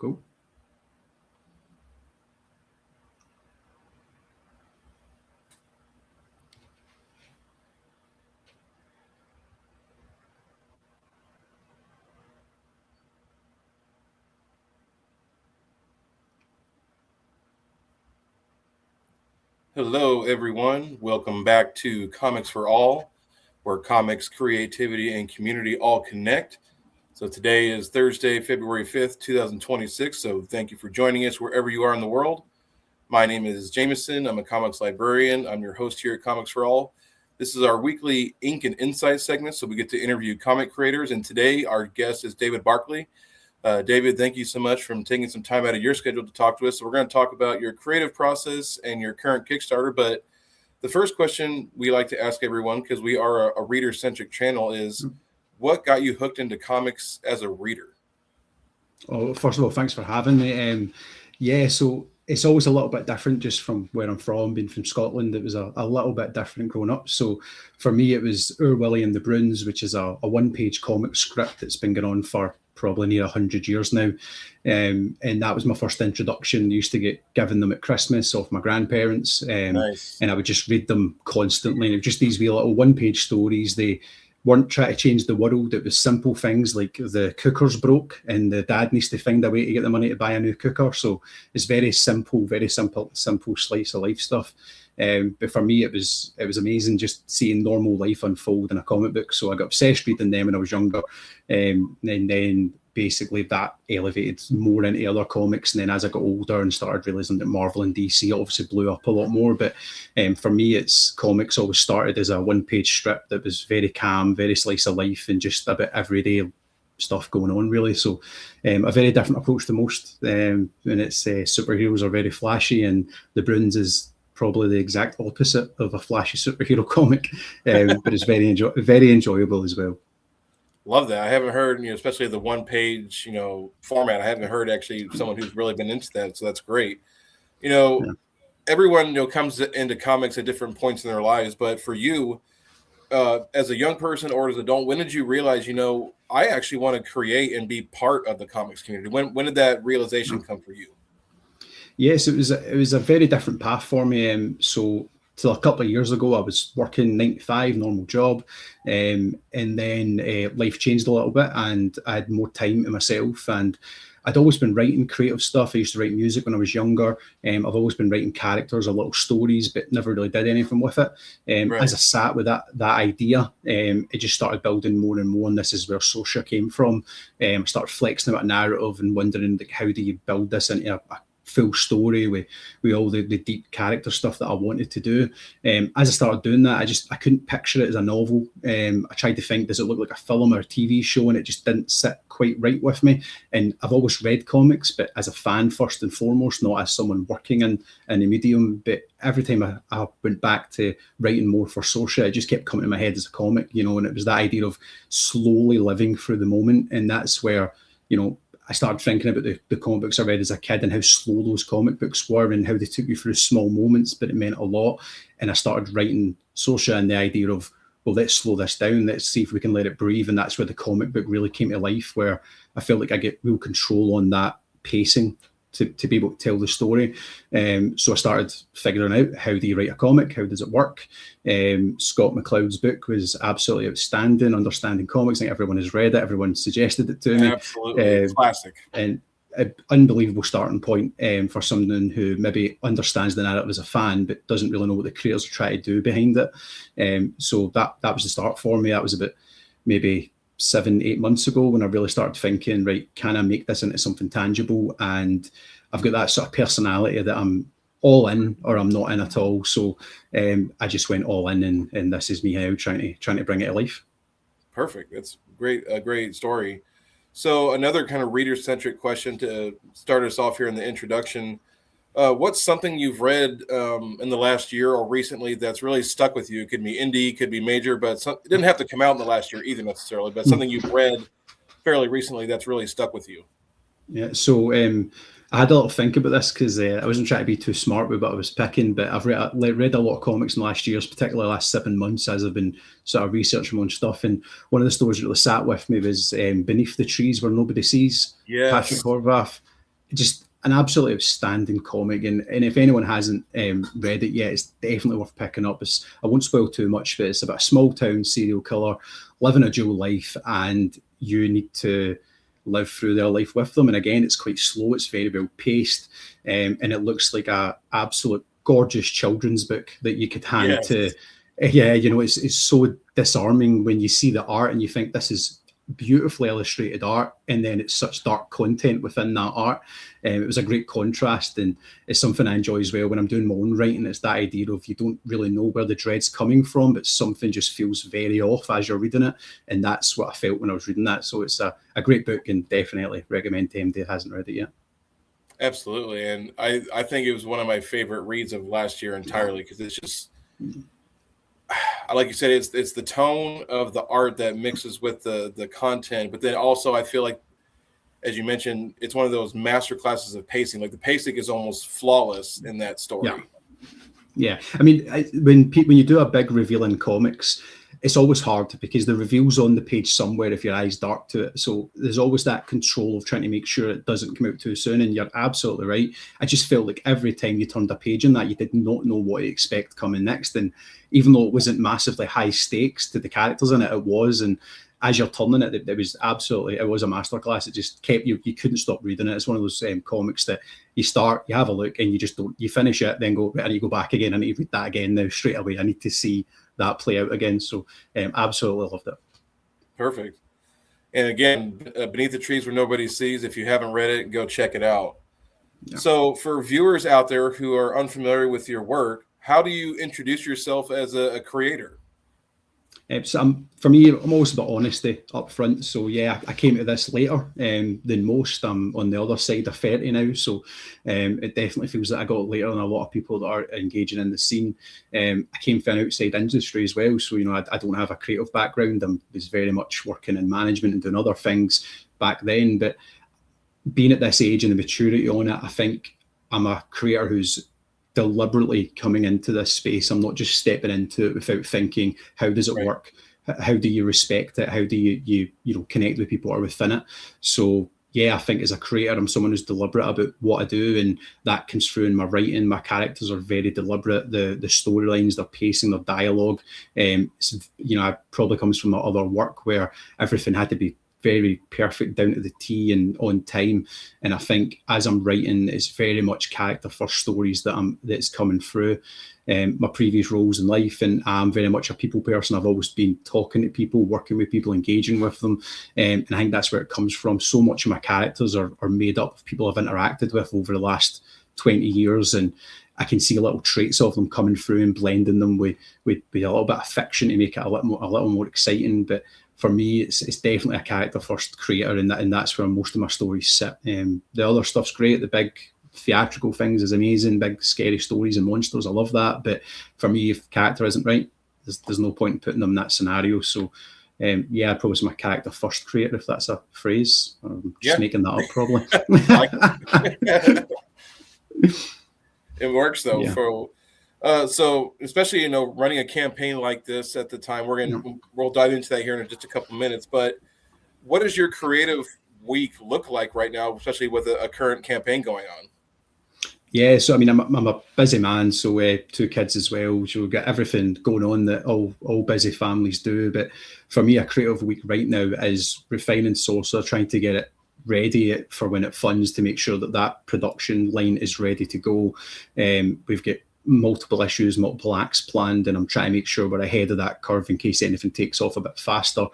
Go. Hello, everyone. Welcome back to Comics for All, where comics, creativity, and community all connect. So today is Thursday, February 5th, 2026. So thank you for joining us wherever you are in the world. My name is Jameson. I'm a comics librarian. I'm your host here at Comics for All. This is our weekly Ink and Insight segment, so we get to interview comic creators. And today our guest is David Barclay. David, thank you so much for taking some time out of your schedule to talk to us. So we're going to talk about your creative process and your current Kickstarter. But the first question we like to ask everyone, because we are a reader-centric channel, is what got you hooked into comics as a reader? Oh, first of all, thanks for having me. So it's always a little bit different just from where I'm from. Being from Scotland, it was a little bit different growing up. So for me, it was Our Willie and the Bruins, which is a one-page comic script that's been going on for probably near 100 years now. And that was my first introduction. I used to get given them at Christmas off my grandparents. Nice. And I would just read them constantly. And it was just these wee little one-page stories. They weren't trying to change the world. It was simple things like the cooker's broke and the dad needs to find a way to get the money to buy a new cooker. So it's very simple slice of life stuff. But for me, it was amazing just seeing normal life unfold in a comic book. So I got obsessed reading them when I was younger. And then basically that elevated more into other comics. And then as I got older and started realizing that Marvel and DC obviously blew up a lot more. But for me, it's comics always started as a one-page strip that was very calm, very slice of life, and just a bit everyday stuff going on, really. So a very different approach to most. And it's superheroes are very flashy, and the Bruins is probably the exact opposite of a flashy superhero comic, but it's very enjoyable as well. Love that. I haven't heard, especially the one page, format. I haven't heard actually someone who's really been into that. So that's great. Everyone, comes into comics at different points in their lives. But for you, as a young person or as an adult, when did you realize, I actually want to create and be part of the comics community? When did that realization come for you? Yes, it was a very different path for me. So till a couple of years ago, I was working 9 to 5, normal job, and then life changed a little bit, and I had more time to myself. And I'd always been writing creative stuff. I used to write music when I was younger. I've always been writing characters or little stories, but never really did anything with it. Right. As I sat with that idea, it just started building more and more. And this is where SAORSA came from. I started flexing about a narrative and wondering, how do you build this into a full story with all the deep character stuff that I wanted to do. As I started doing that, I couldn't picture it as a novel. I tried to think, does it look like a film or a TV show? And it just didn't sit quite right with me. And I've always read comics, but as a fan first and foremost, not as someone working in a medium. But every time I went back to writing more for SAORSA, it just kept coming to my head as a comic, and it was that idea of slowly living through the moment. And that's where, I started thinking about the comic books I read as a kid and how slow those comic books were and how they took you through small moments, but it meant a lot. And I started writing SAORSA and the idea of, well, let's slow this down. Let's see if we can let it breathe. And that's where the comic book really came to life, where I felt like I get real control on that pacing to be able to tell the story. So I started figuring out, how do you write a comic? How does it work? Scott McCloud's book was absolutely outstanding, Understanding Comics. I think everyone has read it. Everyone suggested it to me. Absolutely. Classic. And an unbelievable starting point for someone who maybe understands the narrative as a fan, but doesn't really know what the creators are trying to do behind it. So that was the start for me. That was about maybe 7-8 months ago when I really started thinking, right, can I make this into something tangible? And I've got that sort of personality that I'm all in or I'm not in at all. So I just went all in, and this is me now trying to bring it to life. Perfect. That's great. A great story. So another kind of reader-centric question to start us off here in the introduction. What's something you've read in the last year or recently that's really stuck with you? It could be indie, could be major, but it didn't have to come out in the last year either necessarily, but something you've read fairly recently that's really stuck with you. Yeah, so I had a little think about this because I wasn't trying to be too smart with what I was picking, but I've read a lot of comics in the last years, particularly the last 7 months as I've been sort of researching my own stuff. And one of the stories that really sat with me was Beneath the Trees Where Nobody Sees, Yes. Patrick Horvath. just an absolutely outstanding comic, and if anyone hasn't read it yet, it's definitely worth picking up. I won't spoil too much, but it's about a small town serial killer living a dual life, and you need to live through their life with them. And again, it's quite slow, it's very well paced, and it looks like a absolute gorgeous children's book that you could hand to. Yeah, it's so disarming when you see the art and you think this is beautifully illustrated art, and then it's such dark content within that art. It was a great contrast, and it's something I enjoy as well when I'm doing my own writing. It's that idea of you don't really know where the dread's coming from, but something just feels very off as you're reading it, and that's what I felt when I was reading that. So it's a great book, and definitely recommend to anybody who hasn't read it yet. Absolutely, and I think it was one of my favorite reads of last year entirely, because it's just, like you said, it's the tone of the art that mixes with the content, but then also I feel like, as you mentioned, it's one of those master classes of pacing. Like the pacing is almost flawless in that story. Yeah. I mean, when you do a big reveal in comics, it's always hard because the reveal's on the page somewhere if your eye's dark to it. So there's always that control of trying to make sure it doesn't come out too soon. And you're absolutely right. I just felt like every time you turned a page in that, you did not know what to expect coming next. And even though it wasn't massively high stakes to the characters in it, it was. And as you're turning it, it was a masterclass. It just kept you couldn't stop reading it. It's one of those comics that you start, you have a look, and you just don't, you finish it, then go, I need to go back again. I need to read that again now straight away. I need to see that play out again. So absolutely loved it. Perfect. And again, Beneath the Trees Where Nobody Sees, if you haven't read it, go check it out. Yeah. So for viewers out there who are unfamiliar with your work, how do you introduce yourself as a creator? So for me, I'm always about honesty up front. So yeah, I came to this later than most. I'm on the other side of 30 now. So it definitely feels that I got it later than a lot of people that are engaging in the scene. I came from an outside industry as well. So, I don't have a creative background. I was very much working in management and doing other things back then. But being at this age and the maturity on it, I think I'm a creator who's deliberately coming into this space. I'm not just stepping into it without thinking, how does it work? How do you respect it? How do you connect with people who are within it? So yeah, I think as a creator, I'm someone who's deliberate about what I do, and that comes through in my writing. My characters are very deliberate. The storylines, their pacing, their dialogue. It probably comes from my other work where everything had to be very perfect down to the T and on time. And I think as I'm writing, it's very much character first stories that's coming through. My previous roles in life, and I'm very much a people person. I've always been talking to people, working with people, engaging with them, and I think that's where it comes from. So much of my characters are made up of people I've interacted with over the last 20 years, and I can see little traits of them coming through and blending them with a little bit of fiction to make it a little more exciting. But for me, it's definitely a character first creator, and that's where most of my stories sit. The other stuff's great. The big theatrical things is amazing. Big scary stories and monsters, I love that. But for me, if the character isn't right, there's no point in putting them in that scenario. So I'd probably say my character first creator, if that's a phrase. I'm just making that up probably. It works though. Yeah. So especially, running a campaign like this at the time, we'll dive into that here in just a couple minutes, but what does your creative week look like right now, especially with a current campaign going on? Yeah, so I mean, I'm a busy man, so 2 kids as well, so we've got everything going on that all busy families do. But for me, a creative week right now is refining SAORSA, trying to get it ready for when it funds, to make sure that production line is ready to go. We've got multiple issues, multiple acts planned, and I'm trying to make sure we're ahead of that curve in case anything takes off a bit faster.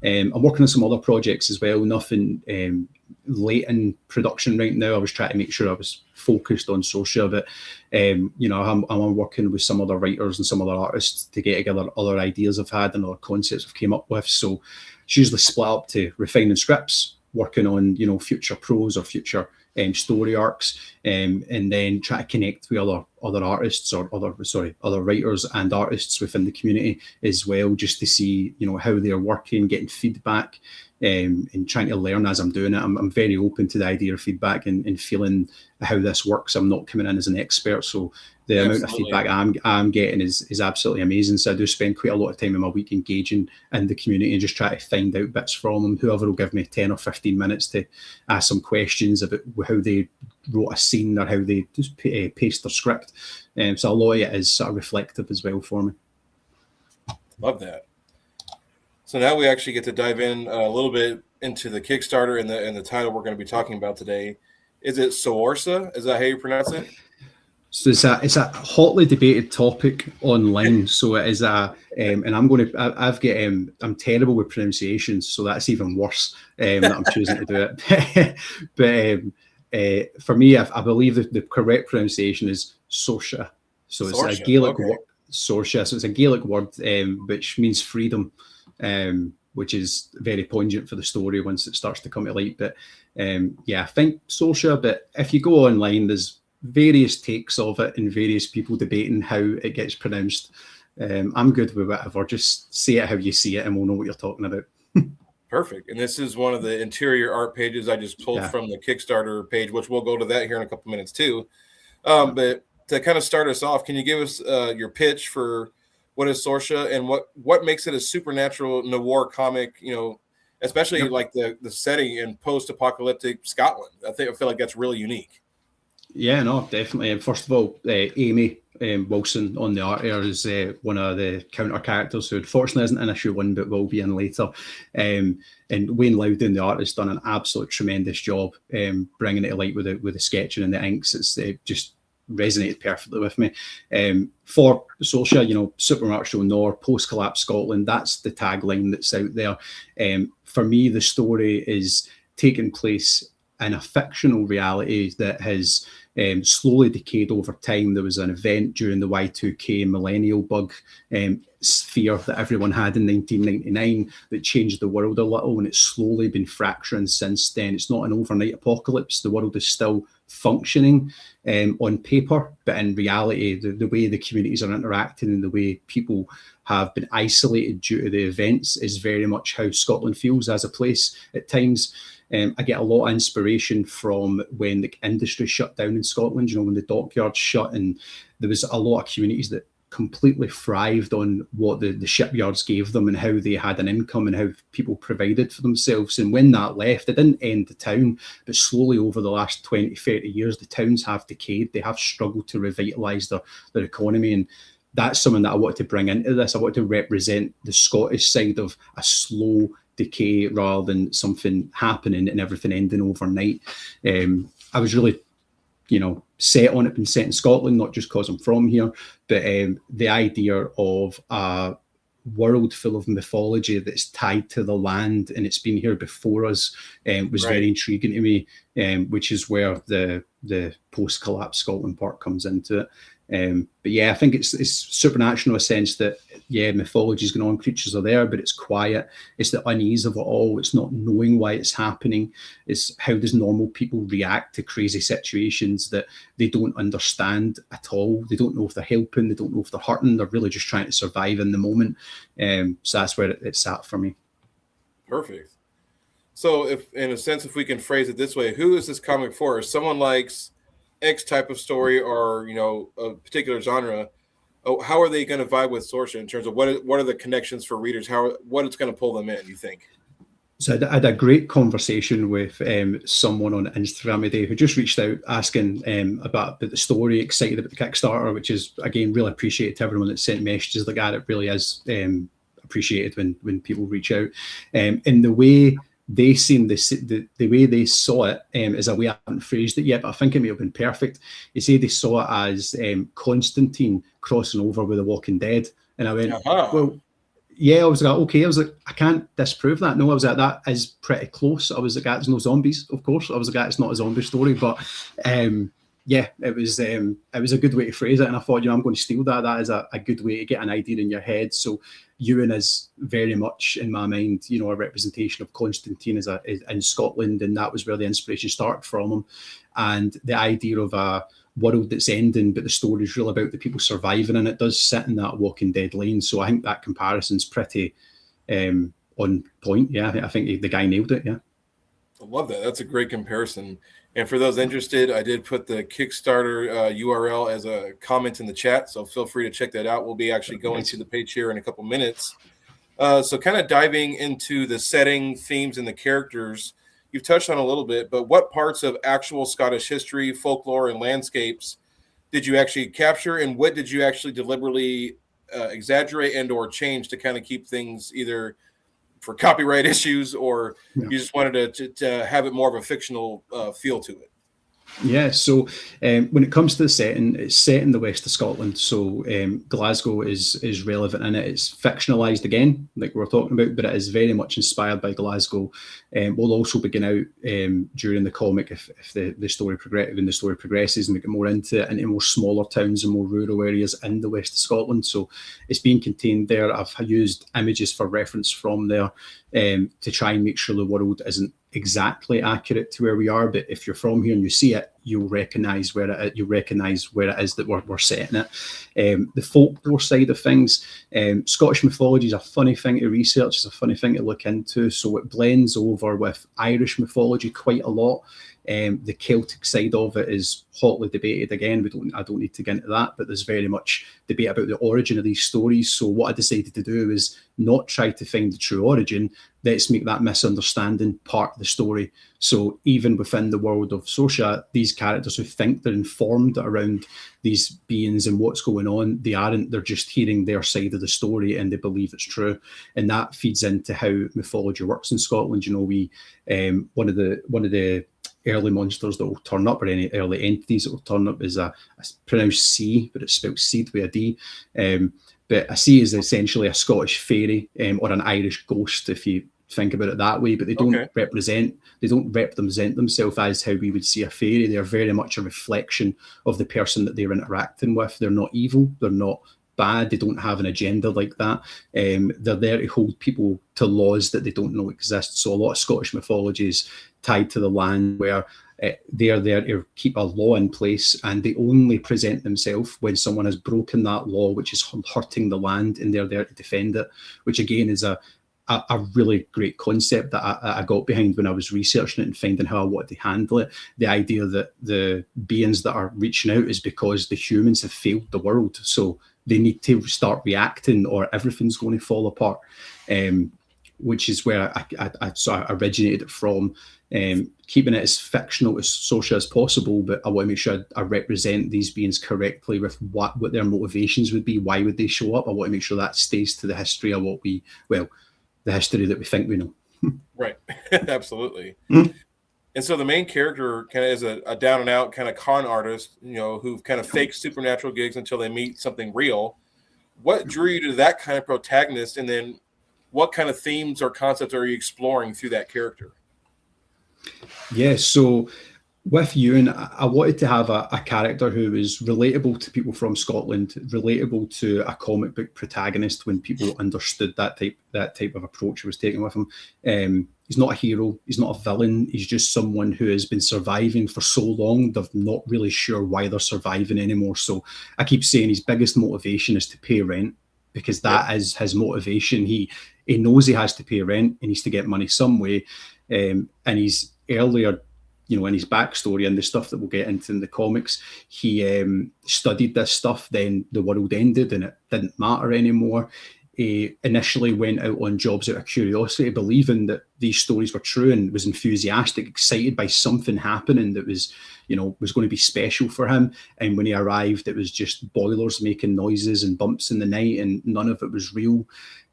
I'm working on some other projects as well, nothing late in production right now. I was trying to make sure I was focused on SAORSA, but I'm working with some other writers and some other artists to get together other ideas I've had and other concepts I've came up with. So it's usually split up to refining scripts, working on future prose or future story arcs, and then try to connect with other artists or other writers and artists within the community as well, just to see how they're working, getting feedback, and trying to learn as I'm doing it. I'm very open to the idea of feedback and feeling how this works. I'm not coming in as an expert, so the amount of feedback I'm getting is absolutely amazing. So I do spend quite a lot of time in my week engaging in the community and just try to find out bits from them. Whoever will give me 10 or 15 minutes to ask some questions about how they wrote a scene or how they just paste their script. So a lot of it is sort of reflective as well for me. Love that. So now we actually get to dive in a little bit into the Kickstarter and the title we're going to be talking about today. Is it SAORSA? Is that how you pronounce it? So it's a hotly debated topic online. So it is and I'm terrible with pronunciations, so that's even worse that I'm choosing to do it. But for me, I believe that the correct pronunciation is SAORSA. So it's a Gaelic word, SAORSA. So it's a Gaelic word which means freedom. Which is very poignant for the story once it starts to come to light. But I think SAORSA, but if you go online, there's various takes of it and various people debating how it gets pronounced. I'm good with whatever. Just say it how you see it and we'll know what you're talking about. Perfect. And this is one of the interior art pages I just pulled from the Kickstarter page, which we'll go to that here in a couple minutes too. But to kind of start us off, can you give us your pitch for what is SAORSA and what makes it a supernatural noir comic, especially like the setting in post-apocalyptic Scotland? I feel like that's really unique. Yeah, no, definitely. And first of all, Amy Wilson on the art here is one of the counter characters who unfortunately isn't in issue 1 but will be in later. And Wayne Loudon, the artist, done an absolute tremendous job bringing it to light with the sketching and the inks. It's just resonated perfectly with me. For SAORSA, supernatural noir, post-collapse Scotland, that's the tagline that's out there. For me, the story is taking place in a fictional reality that has slowly decayed over time. There was an event during the Y2K millennial bug sphere that everyone had in 1999 that changed the world a little, and it's slowly been fracturing since then. It's not an overnight apocalypse. The world is still functioning on paper, but in reality, the way the communities are interacting and the way people have been isolated due to the events is very much how Scotland feels as a place at times. I get a lot of inspiration from when the industry shut down in Scotland, when the dockyards shut, and there was a lot of communities that completely thrived on what the shipyards gave them and how they had an income and how people provided for themselves. And when that left, it didn't end the town, but slowly over the last 20, 30 years, the towns have decayed. They have struggled to revitalise their economy. And that's something that I wanted to bring into this. I wanted to represent the Scottish side of a slow decay rather than something happening and everything ending overnight. I was really, set on it being set in Scotland, not just because I'm from here, but the idea of a world full of mythology that's tied to the land and it's been here before us was very intriguing to me, which is where the post-collapse Scotland part comes into it. But I think it's supernatural in a sense that mythology is going on, creatures are there, but it's quiet. It's the unease of it all. It's not knowing why it's happening. It's how does normal people react to crazy situations that they don't understand at all. They don't know if they're helping. They don't know if they're hurting. They're really just trying to survive in the moment. So that's where it's at for me. Perfect. So if we can phrase it this way, who is this comic for? If someone likes X type of story or a particular genre, how are they going to vibe with SAORSA in terms of what are the connections for readers? What it's going to pull them in, you think? So I had a great conversation with someone on Instagram today who just reached out asking about the story, excited about the Kickstarter, which is, again, really appreciated to everyone that sent messages like that. It really is appreciated when people reach out. And the way they seen the way they saw it is a way I haven't phrased it yet, but I think it may have been perfect. You say they saw it as Constantine crossing over with The Walking Dead. And I went, well, I was like, okay. I was like, I can't disprove that. No, I was like, that is pretty close. I was like, there's no zombies, of course. I was like, it's not a zombie story, but it was a good way to phrase it. And I thought, I'm going to steal that. That is a good way to get an idea in your head. So Ewan is very much, in my mind, a representation of Constantine is in Scotland, and that was where the inspiration started from him. And the idea of a world that's ending, but the story is really about the people surviving, and it does sit in that Walking Dead lane. So I think that comparison's pretty on point. Yeah, I think the guy nailed it. Yeah. I love that. That's a great comparison. And for those interested, I did put the Kickstarter URL as a comment in the chat, so feel free to check that out. We'll be actually going to the page here in a couple minutes. So kind of diving into the setting, themes, and the characters, you've touched on a little bit, but what parts of actual Scottish history, folklore, and landscapes did you actually capture, and what did you actually deliberately exaggerate and or change to kind of keep things either for copyright issues, or you just wanted to have it more of a fictional feel to it? Yeah, so when it comes to the setting, it's set in the west of Scotland. So Glasgow is relevant in it. It's fictionalized again, like we were talking about, but it is very much inspired by Glasgow. We'll also begin out during the comic if the story progresses and we get more into it, into more smaller towns and more rural areas in the west of Scotland. So it's being contained there. I've used images for reference from there to try and make sure the world isn't exactly accurate to where we are, but if you're from here and you see it, you'll recognize where it is that we're setting it. The folklore side of things, Scottish mythology is a funny thing to research, it's a funny thing to look into, so it blends over with Irish mythology quite a lot. The Celtic side of it is hotly debated again. I don't need to get into that, but there's very much debate about the origin of these stories. So what I decided to do is not try to find the true origin. Let's make that misunderstanding part of the story. So even within the world of SAORSA, these characters who think they're informed around these beings and what's going on, they aren't. They're just hearing their side of the story and they believe it's true. And that feeds into how mythology works in Scotland. You know, we one of the early monsters that will turn up, or any early entities that will turn up, is it's pronounced C, but it's spelled seed with a D. But a C is essentially a Scottish fairy or an Irish ghost, if you think about it that way. But they don't represent themselves as how we would see a fairy. They're very much a reflection of the person that they're interacting with. They're not evil. They're not bad. They don't have an agenda like that. They're there to hold people to laws that they don't know exist. So a lot of Scottish mythology is tied to the land, where they're there to keep a law in place, and they only present themselves when someone has broken that law, which is hurting the land, and they're there to defend it, which again is a really great concept that I got behind when I was researching it and finding how I wanted to handle it. The idea that the beings that are reaching out is because the humans have failed the world. So they need to start reacting or everything's going to fall apart, which is where I sort of originated it from, keeping it as fictional as SAORSA as possible. But I want to make sure I represent these beings correctly with what their motivations would be. Why would they show up? I want to make sure that stays to the history of the history that we think we know. Right. Absolutely. And so the main character kind of is a down and out kind of con artist, you know, who kind of fakes supernatural gigs until they meet something real. What drew you to that kind of protagonist? And then what kind of themes or concepts are you exploring through that character? Yeah, so with Ewan, I wanted to have a character who is relatable to people from Scotland, relatable to a comic book protagonist when people understood that type of approach I was taking with him. He's not a hero, he's not a villain, he's just someone who has been surviving for so long, they're not really sure why they're surviving anymore. So I keep saying his biggest motivation is to pay rent, because that is his motivation. He knows he has to pay rent, he needs to get money some way. And he's earlier, you know, in his backstory and the stuff that we'll get into in the comics, he studied this stuff, then the world ended and it didn't matter anymore. He initially went out on jobs out of curiosity, believing that these stories were true, and was enthusiastic, excited by something happening that was, you know, was going to be special for him. And when he arrived, it was just boilers making noises and bumps in the night, and none of it was real.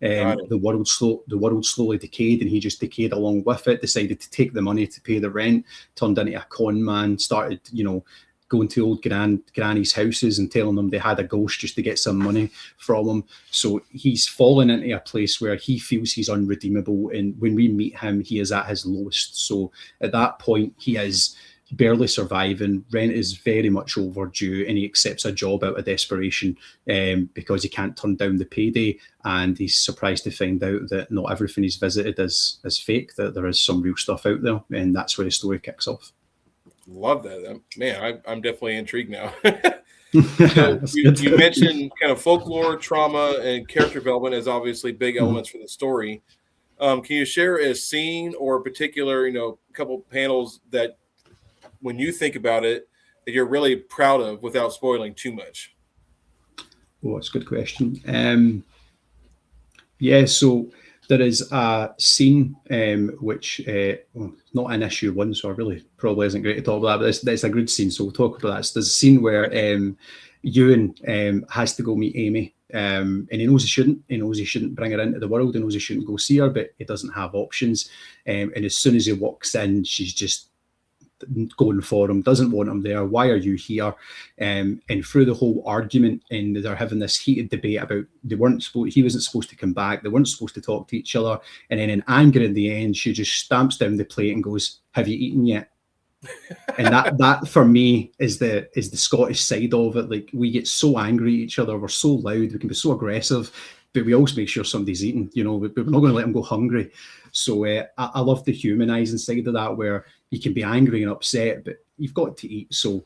The world slowly decayed, and he just decayed along with it. Decided to take the money to pay the rent, turned into a con man, started, you know, going to old granny's houses and telling them they had a ghost just to get some money from them. So he's fallen into a place where he feels he's unredeemable, and when we meet him, he is at his lowest. So at that point, he is barely surviving, rent is very much overdue, and he accepts a job out of desperation because he can't turn down the payday, and he's surprised to find out that not everything he's visited is fake, that there is some real stuff out there, and that's where the story kicks off. Love that, man. I'm definitely intrigued now. So you mentioned kind of folklore, trauma, and character development as obviously big elements for the story. Can you share a scene or a particular, couple panels that when you think about it, that you're really proud of without spoiling too much? Oh, that's a good question. Yeah, so there is a scene which, not in issue 1, so I really probably isn't great to talk about that, but it's a good scene, so we'll talk about that. So there's a scene where Ewan has to go meet Amy, and he knows he shouldn't. He knows he shouldn't bring her into the world. He knows he shouldn't go see her, but he doesn't have options. And as soon as he walks in, she's just going for him, doesn't want him there. Why are you here? And through the whole argument, and they're having this heated debate about he wasn't supposed to come back. They weren't supposed to talk to each other. And then in anger, in the end, she just stamps down the plate and goes, "Have you eaten yet?" And that for me is the Scottish side of it. Like, we get so angry at each other, we're so loud, we can be so aggressive, but we always make sure somebody's eating. We're not going to let them go hungry. So I love the humanizing side of that, where you can be angry and upset, but you've got to eat. So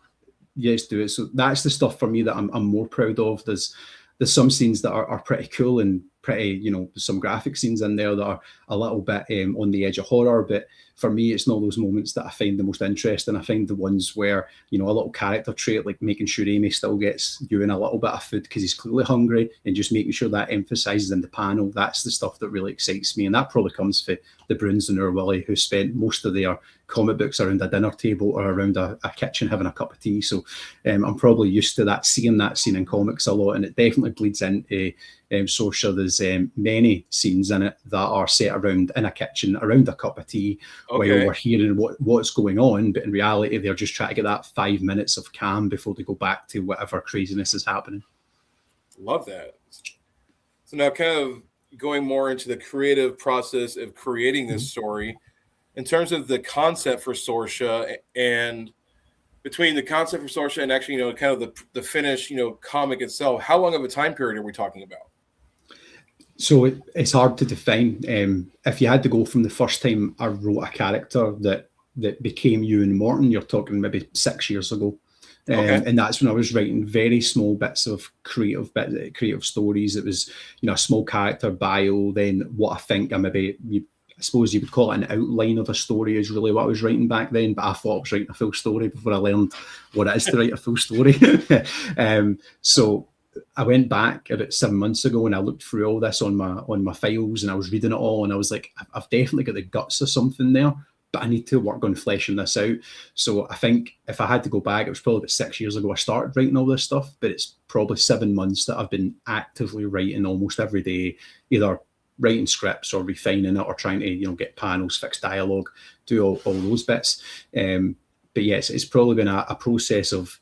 yes, do it. So that's the stuff for me that I'm more proud of. There's some scenes that are pretty cool and pretty, some graphic scenes in there that are a little bit on the edge of horror, but for me, it's not those moments that I find the most interesting. I find the ones where, a little character trait, like making sure Amy still gets Ewan a little bit of food because he's clearly hungry, and just making sure that emphasises in the panel. That's the stuff that really excites me. And that probably comes for the Bruins and Willie, who spent most of their comic books around a dinner table or around a kitchen having a cup of tea. So I'm probably used to that, seeing that scene in comics a lot, and it definitely bleeds into SAORSA. There's many scenes in it that are set around in a kitchen, around a cup of tea, while we're hearing what's going on, but in reality they're just trying to get that 5 minutes of calm before they go back to whatever craziness is happening. Love that. So now, kind of going more into the creative process of creating this story, in terms of the concept for SAORSA, and between the concept for SAORSA and actually, kind of the finished, comic itself, how long of a time period are we talking about? So it's hard to define. If you had to go from the first time I wrote a character that became Ewan Morton, you're talking maybe 6 years ago. And that's when I was writing very small bits of creative stories. It was, a small character bio, then what I think I suppose you would call it an outline of a story is really what I was writing back then, but I thought I was writing a full story before I learned what it is to write a full story. So I went back about 7 months ago and I looked through all this on my files, and I was reading it all, and I was like, I've definitely got the guts of something there, but I need to work on fleshing this out. So I think if I had to go back, it was probably about 6 years ago I started writing all this stuff, but it's probably 7 months that I've been actively writing almost every day, either writing scripts or refining it or trying to, get panels, fix dialogue, do all those bits. But yes, it's probably been a process of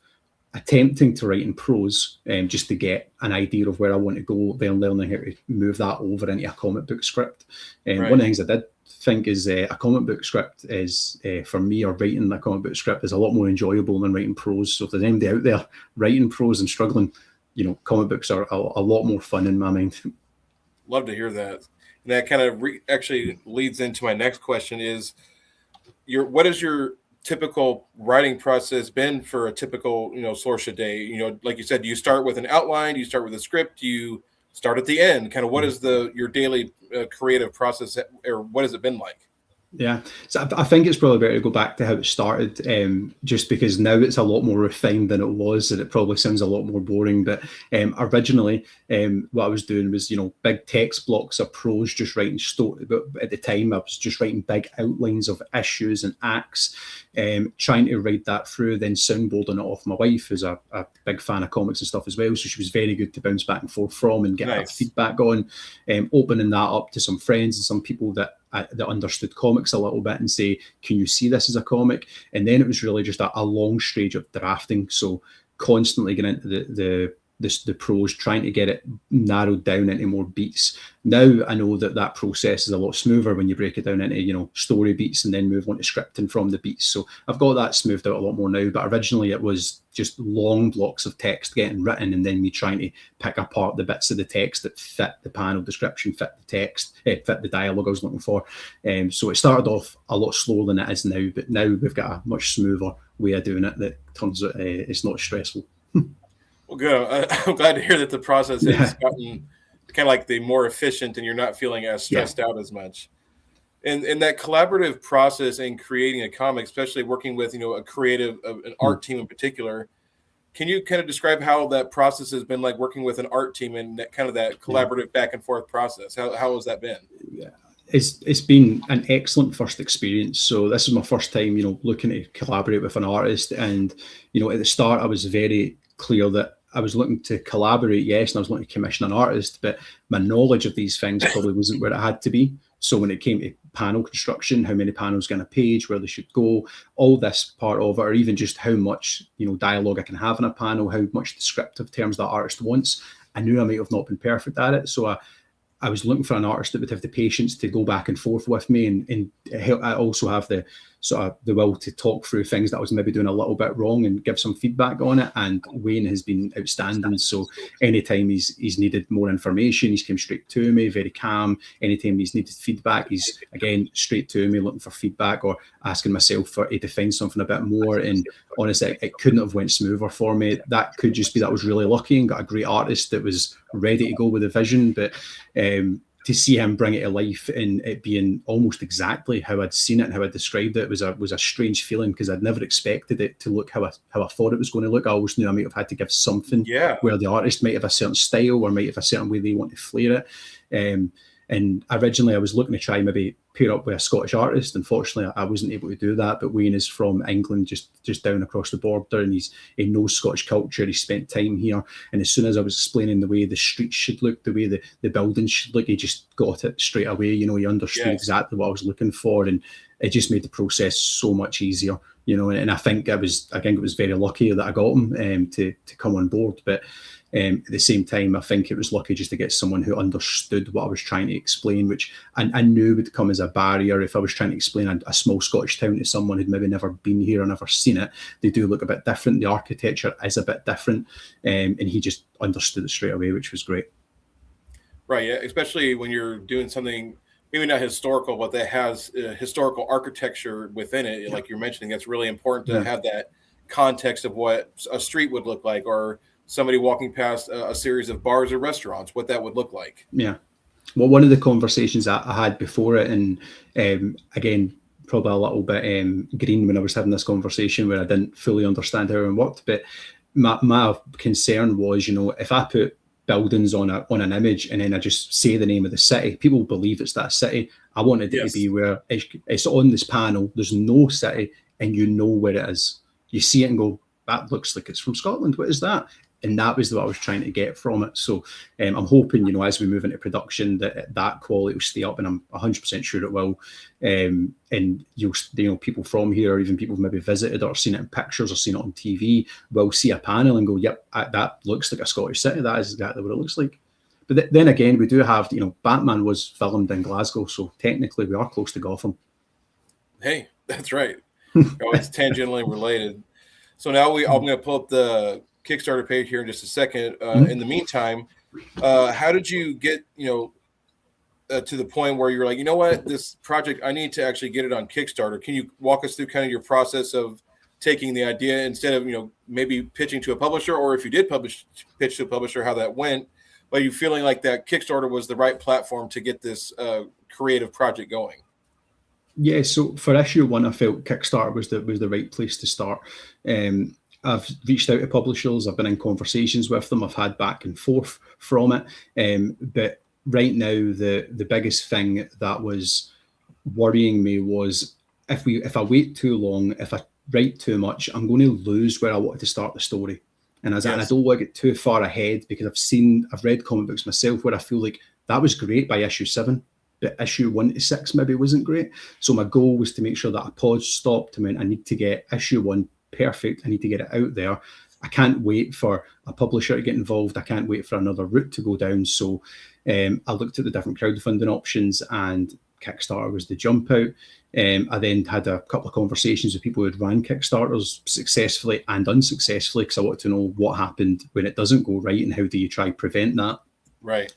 attempting to write in prose, just to get an idea of where I want to go, then learning how to move that over into a comic book script. One of the things I did think is a comic book script is, for me, or writing a comic book script is a lot more enjoyable than writing prose. So if there's anybody out there writing prose and struggling, comic books are a lot more fun in my mind. Love to hear that. And that kind of actually leads into my next question is, what is your typical writing process been for a typical, SAORSA day? Like you said, do you start with an outline? Do you start with a script? Do you start at the end? Kind of what is your daily creative process, or what has it been like? Yeah, so I think it's probably better to go back to how it started, just because now it's a lot more refined than it was, and it probably sounds a lot more boring. But originally, what I was doing was, big text blocks of prose, just writing story. But at the time, I was just writing big outlines of issues and acts, trying to write that through, then soundboarding it off my wife, who's a big fan of comics and stuff as well. So she was very good to bounce back and forth from and get that feedback on, opening that up to some friends and some people that understood comics a little bit and say, can you see this as a comic? And then it was really just a long stretch of drafting. So constantly getting into the prose, trying to get it narrowed down into more beats. Now I know that process is a lot smoother when you break it down into, story beats and then move on to scripting from the beats. So I've got that smoothed out a lot more now, but originally it was just long blocks of text getting written and then me trying to pick apart the bits of the text that fit the panel description, fit the text, fit the dialogue I was looking for. So it started off a lot slower than it is now, but now we've got a much smoother way of doing it that turns out it's not stressful. Well, good. I'm glad to hear that the process has gotten kind of like the more efficient, and you're not feeling as stressed out as much. And that collaborative process in creating a comic, especially working with, a creative, an art team in particular, can you kind of describe how that process has been like working with an art team and that kind of that collaborative back and forth process? How has that been? Yeah. It's been an excellent first experience. So this is my first time, looking to collaborate with an artist. And, at the start, I was very clear that I was looking to collaborate, yes, and I was looking to commission an artist, but my knowledge of these things probably wasn't where it had to be. So when it came to panel construction, how many panels get on a page, where they should go, all this part of it, or even just how much, dialogue I can have in a panel, how much descriptive terms that artist wants, I knew I might have not been perfect at it. So I was looking for an artist that would have the patience to go back and forth with me, and I also have the sort of the will to talk through things that I was maybe doing a little bit wrong and give some feedback on it. And Wayne has been outstanding. So anytime he's needed more information, he's come straight to me, very calm. Anytime he's needed feedback, he's again straight to me looking for feedback or asking myself to define something a bit more. And honestly, it couldn't have went smoother for me. That could just be that I was really lucky and got a great artist that was ready to go with the vision. But to see him bring it to life and it being almost exactly how I'd seen it and how I described it was a strange feeling, because I'd never expected it to look how I thought it was going to look. I always knew I might have had to give something where the artist might have a certain style or might have a certain way they want to flair it. And originally I was looking to try maybe pair up with a Scottish artist. Unfortunately, I wasn't able to do that. But Wayne is from England, just down across the border, and he knows Scottish culture. He spent time here. And as soon as I was explaining the way the streets should look, the way the buildings should look, he just got it straight away. He understood exactly what I was looking for, and it just made the process so much easier. And I think it was very lucky that I got him to come on board. But at the same time, I think it was lucky just to get someone who understood what I was trying to explain, which I knew would come as a barrier if I was trying to explain a small Scottish town to someone who'd maybe never been here or never seen it. They do look a bit different. The architecture is a bit different, and he just understood it straight away, which was great. Right, yeah, especially when you're doing something maybe not historical, but that has historical architecture within it. Like you're mentioning, that's really important to have that context of what a street would look like, or somebody walking past a series of bars or restaurants, what that would look like. Yeah. Well, one of the conversations I had before it, and again, probably a little bit green when I was having this conversation where I didn't fully understand how it worked, but my concern was, if I put buildings on an image and then I just say the name of the city, people believe it's that city. I wanted it to be where it's on this panel, there's no city, and you know where it is. You see it and go, that looks like it's from Scotland. What is that? And that was what I was trying to get from it. So I'm hoping, as we move into production, that quality will stay up, and I'm 100% sure it will. And you'll, people from here, or even people who've maybe visited or seen it in pictures or seen it on TV, will see a panel and go, yep, that looks like a Scottish city. That is exactly what it looks like. But then again, we do have, Batman was filmed in Glasgow, so technically we are close to Gotham. Hey, that's right. It's tangentially related. So now I'm going to pull up the Kickstarter page here in just a second. In the meantime, how did you get, to the point where you're like, what, this project, I need to actually get it on Kickstarter. Can you walk us through kind of your process of taking the idea instead of, maybe pitching to a publisher, or if you did pitch to a publisher, how that went, but you feeling like that Kickstarter was the right platform to get this creative project going? Yeah, so for issue 1, I felt Kickstarter was the right place to start. I've reached out to publishers. I've been in conversations with them. I've had back and forth from it. But right now, the biggest thing that was worrying me was if I wait too long, if I write too much, I'm going to lose where I wanted to start the story. And I don't want to get too far ahead, because I've read comic books myself where I feel like that was great by issue 7. But issue 1 to 6 maybe wasn't great. So my goal was to make sure that I paused, stopped, and I need to get issue 1 perfect. I need to get it out there. I can't wait for a publisher to get involved. I can't wait for another route to go down. So I looked at the different crowdfunding options, and Kickstarter was the jump out. I then had a couple of conversations with people who had ran Kickstarters successfully and unsuccessfully, because I wanted to know what happened when it doesn't go right and how do you try to prevent that. Right.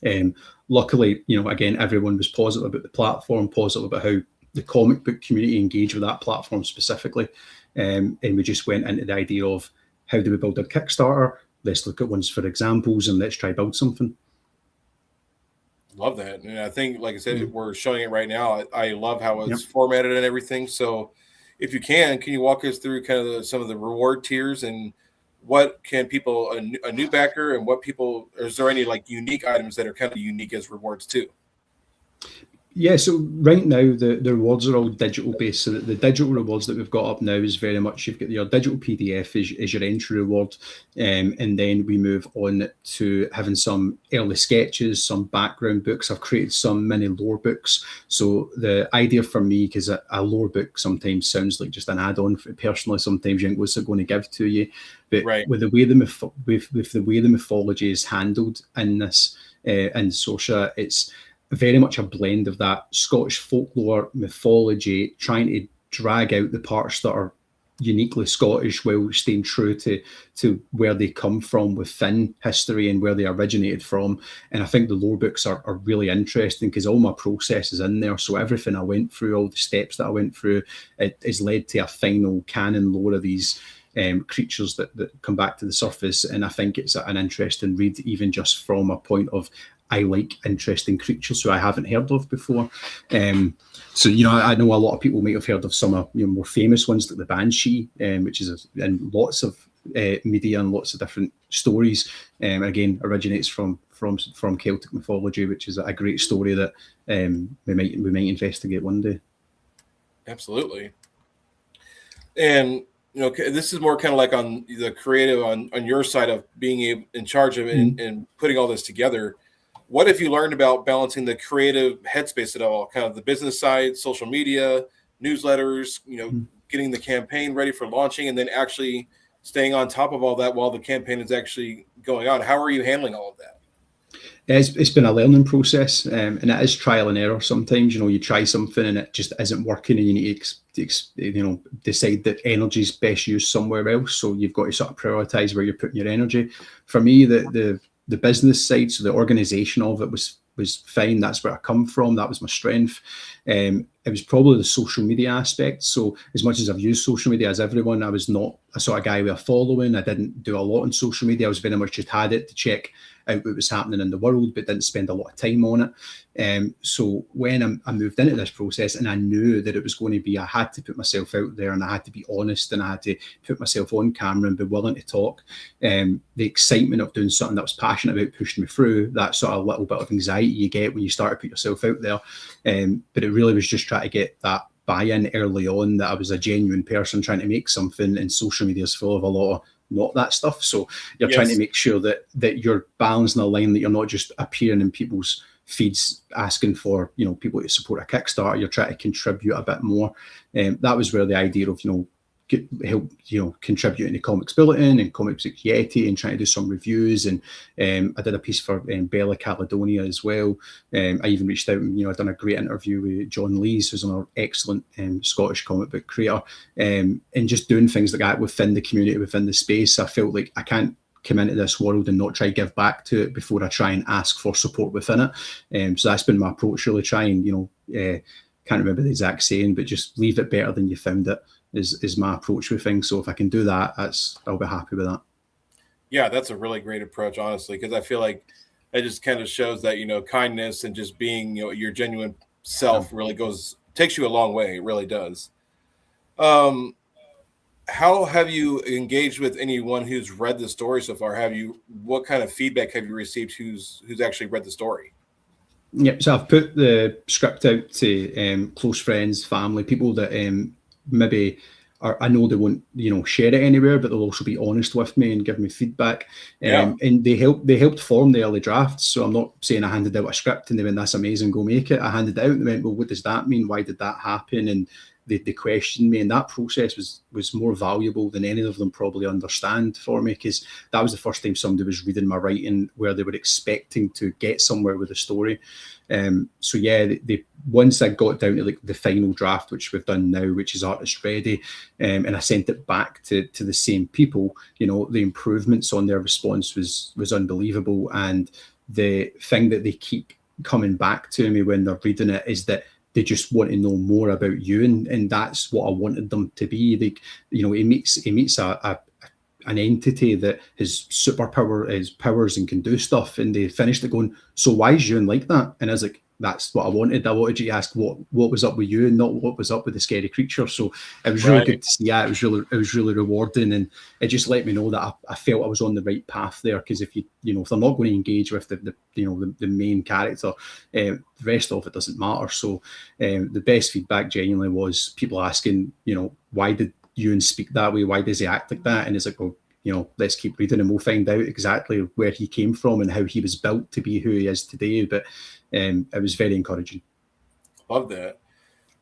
Luckily, again, everyone was positive about the platform, positive about how the comic book community engaged with that platform specifically. And we just went into the idea of, how do we build a Kickstarter? Let's look at ones for examples and let's try build something. Love that. And I think, like I said, we're showing it right now. I love how it's Yep. formatted and everything. So if you can you walk us through kind of some of the reward tiers and what can people, a new backer, and what people, is there any like unique items that are kind of unique as rewards too? Yeah, so right now the rewards are all digital based. So the digital rewards that we've got up now is very much you've got your digital PDF is your entry reward, and then we move on to having some early sketches, some background books. I've created some mini lore books. So the idea for me, because a lore book sometimes sounds like just an add-on. Personally, sometimes you think what's it going to give to you, but Right. with the way with the way the mythology is handled in this in SAORSA, it's very much a blend of that Scottish folklore mythology, trying to drag out the parts that are uniquely Scottish while staying true to where they come from within history and where they originated from. And I think the lore books are really interesting because all my process is in there. So everything I went through, all the steps that I went through, it has led to a final canon lore of these creatures that come back to the surface. And I think it's an interesting read, even just from a point of I like interesting creatures who I haven't heard of before. So, I know a lot of people might have heard of some of more famous ones like the Banshee, which is in lots of media and lots of different stories. Again, originates from Celtic mythology, which is a great story that we might investigate one day. Absolutely. And this is more kind of like on the creative on your side of being in charge of it and putting all this together. What have you learned about balancing the creative headspace at all, kind of the business side, social media, newsletters, getting the campaign ready for launching, and then actually staying on top of all that while the campaign is actually going on? How are you handling all of that? It's been a learning process, and it is trial and error. Sometimes, you try something and it just isn't working, and you need to decide that energy is best used somewhere else. So you've got to sort of prioritize where you're putting your energy. For me, the business side, so the organization of it was fine. That's where I come from. That was my strength. It was probably the social media aspect. So as much as I've used social media as everyone, I was not a sort of guy with a following. I didn't do a lot on social media. I was very much just had it to check out what was happening in the world, but didn't spend a lot of time on it. So when I moved into this process and I knew that it was going to be, I had to put myself out there and I had to be honest and I had to put myself on camera and be willing to talk. The excitement of doing something that I was passionate about pushed me through that sort of little bit of anxiety you get when you start to put yourself out there. But it really was just trying to get that buy-in early on, that I was a genuine person trying to make something, and social media is full of a lot of not that stuff. So you're trying to make sure that you're balancing a line, that you're not just appearing in people's feeds asking for people to support a Kickstarter. You're trying to contribute a bit more. That was where the idea of help contributing to Comix Bulletin and Comics Yeti and trying to do some reviews, and I did a piece for Bella Caledonia as well. I even reached out and I've done a great interview with John Lees, who's an excellent Scottish comic book creator, and just doing things like that within the community, within the space. I felt like I can't come into this world and not try to give back to it before I try and ask for support within it. So that's been my approach, really. Try and can't remember the exact saying, but just leave it better than you found it is my approach with things. So if I can do that, I'll be happy with that. Yeah, that's a really great approach, honestly, because I feel like it just kind of shows that kindness and just being your genuine self really takes you a long way. It really does. How have you engaged with anyone who's read the story so far? What kind of feedback have you received who's actually read the story? Yep. So I've put the script out to close friends, family, people that maybe I know they won't share it anywhere, but they'll also be honest with me and give me feedback. And they helped form the early drafts. So I'm not saying I handed out a script and they went, "That's amazing, go make it." I handed it out and they went, "Well, what does that mean? Why did that happen?" And they questioned me, and that process was more valuable than any of them probably understand for me, because that was the first time somebody was reading my writing where they were expecting to get somewhere with the story. So yeah, they once I got down to like the final draft, which we've done now, which is artist ready, and I sent it back to the same people, the improvements on their response was unbelievable. And the thing that they keep coming back to me when they're reading it is that they just want to know more about you, and that's what I wanted them to be. Like, it meets an entity that has superpower, his powers and can do stuff, and they finished it going, so why is Ewan like that? And I was like, that's what I wanted. I wanted you to ask what was up with you, and not what was up with the scary creature. So it was really good to see that. It was really rewarding, and it just let me know that I felt I was on the right path there. Because if if they're not going to engage with the main character, the rest of it doesn't matter. So the best feedback genuinely was people asking, why did Ewan speak that way? Why does he act like that? And it's like, well, let's keep reading and we'll find out exactly where he came from and how he was built to be who he is today. But it was very encouraging. Love that.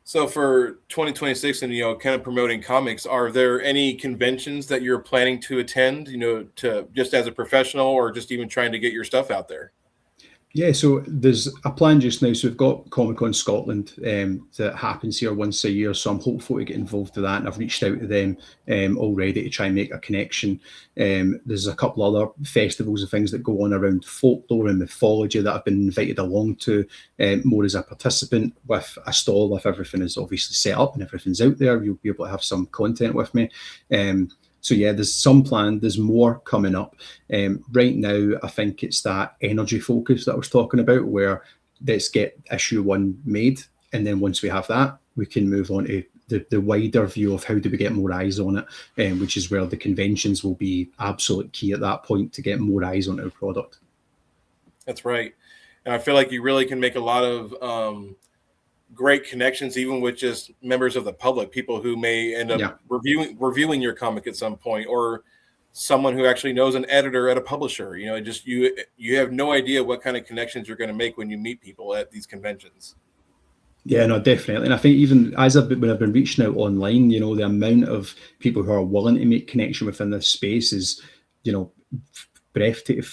So for 2026 and, kind of promoting comics, are there any conventions that you're planning to attend, to just as a professional or just even trying to get your stuff out there? Yeah, so there's a plan just now. So we've got Comic-Con Scotland that happens here once a year. So I'm hopeful to get involved with that. And I've reached out to them already to try and make a connection. There's a couple other festivals and things that go on around folklore and mythology that I've been invited along to more as a participant with a stall. If everything is obviously set up and everything's out there, you'll be able to have some content with me. So yeah, there's some plan. There's more coming up. Right now, I think it's that energy focus that I was talking about, where let's get issue 1 made, and then once we have that, we can move on to the wider view of how do we get more eyes on it, which is where the conventions will be absolute key at that point to get more eyes on our product. That's right, and I feel like you really can make a lot of great connections, even with just members of the public, people who may end up reviewing your comic at some point, or someone who actually knows an editor at a publisher. You have no idea what kind of connections you're going to make when you meet people at these conventions. Yeah, no, definitely. And I think even when I've been reaching out online, the amount of people who are willing to make connection within this space is, breathtaking.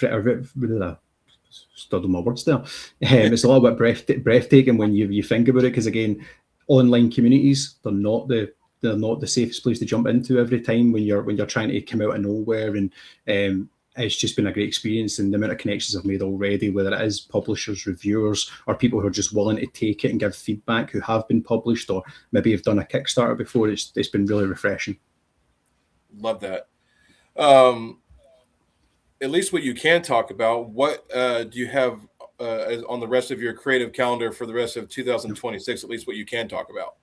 Stood on my words there. It's a little bit breathtaking when you think about it, because again, online communities, they're not the safest place to jump into every time when you're trying to come out of nowhere. And it's just been a great experience, and the amount of connections I've made already, whether it is publishers, reviewers, or people who are just willing to take it and give feedback, who have been published or maybe have done a Kickstarter before. It's been really refreshing. Love that. At least what you can talk about, what do you have on the rest of your creative calendar for the rest of 2026, at least what you can talk about?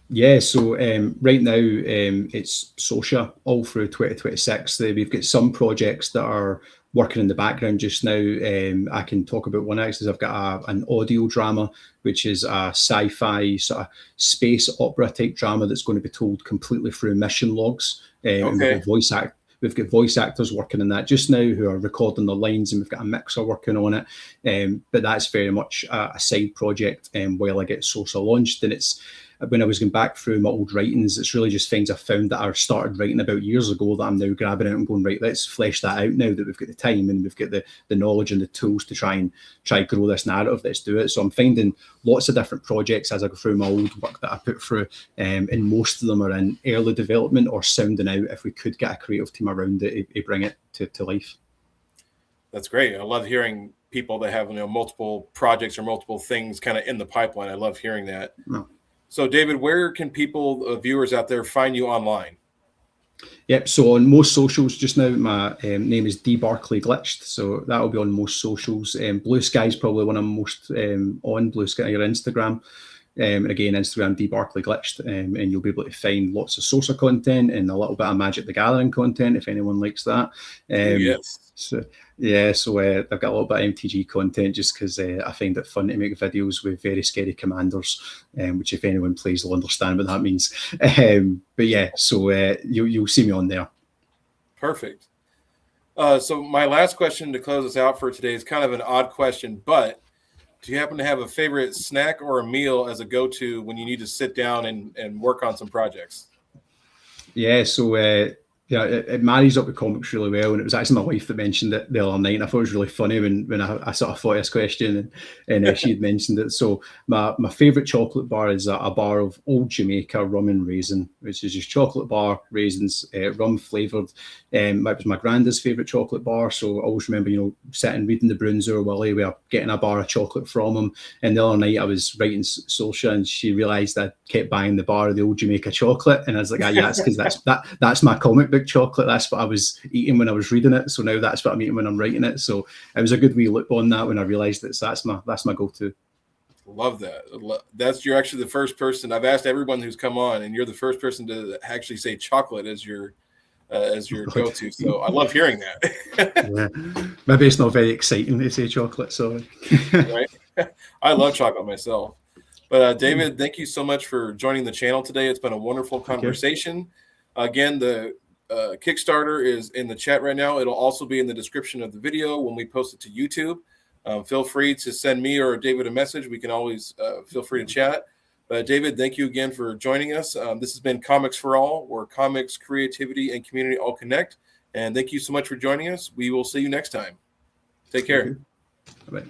Yeah, so right now it's SAORSA all through 2026. We've got some projects that are working in the background just now. I can talk about one actually. I've got an audio drama, which is a sci-fi sort of space opera type drama that's going to be told completely through mission logs. And we've got voice actors working on that just now who are recording the lines, and we've got a mixer working on it. But that's very much a side project while I get SAORSA launched. And it's when I was going back through my old writings, it's really just things I found that I started writing about years ago that I'm now grabbing out and going, right, let's flesh that out now that we've got the time and we've got the knowledge and the tools to try grow this narrative. Let's do it. So I'm finding lots of different projects as I go through my old work that I put through, and most of them are in early development or sounding out if we could get a creative team around it to bring it to life. That's great. I love hearing people that have multiple projects or multiple things kind of in the pipeline. I love hearing that. No. So, David, where can people, viewers out there, find you online? Yep. So on most socials just now, my name is D Barclay Glitched. So that will be on most socials. Blue Sky is probably one I'm most on. Blue Sky or Instagram. And again, Instagram D Barclay Glitched, and you'll be able to find lots of SAORSA content and a little bit of Magic the Gathering content if anyone likes that. Yes. So I've got a little bit of MTG content just because I find it fun to make videos with very scary commanders, which if anyone plays will understand what that means. But yeah, so you'll see me on there. Perfect. So my last question to close us out for today is kind of an odd question, but do you happen to have a favorite snack or a meal as a go-to when you need to sit down and work on some projects? Yeah, so it marries up with comics really well, and it was actually my wife that mentioned it the other night, and I thought it was really funny when I sort of thought this question, and she had mentioned it. So my favourite chocolate bar is a bar of Old Jamaica rum and raisin, which is just chocolate bar, raisins, rum flavoured. It was my granddad's favourite chocolate bar, so I always remember, sitting reading the Brunswick Willie, we were getting a bar of chocolate from him. And the other night I was writing SAORSA, and she realised I kept buying the bar of the Old Jamaica chocolate, and I was like, yeah, that's because that's my comic book book chocolate. That's what I was eating when I was reading it. So now that's what I'm eating when I'm writing it. So it was a good wee loop on that when I realised that that's my go-to. Love that. You're actually the first person I've asked everyone who's come on, and you're the first person to actually say chocolate as your go-to. So I love hearing that. Yeah. Maybe it's not very exciting to say chocolate. So right. I love chocolate myself. But David, thank you so much for joining the channel today. It's been a wonderful conversation. Again, the Kickstarter is in the chat right now. It'll also be in the description of the video when we post it to YouTube. Feel free to send me or David a message. We can always feel free to chat. But David, thank you again for joining us. This has been Comics for All, where comics, creativity, and community all connect. And thank you so much for joining us. We will see you next time. Take care. Bye.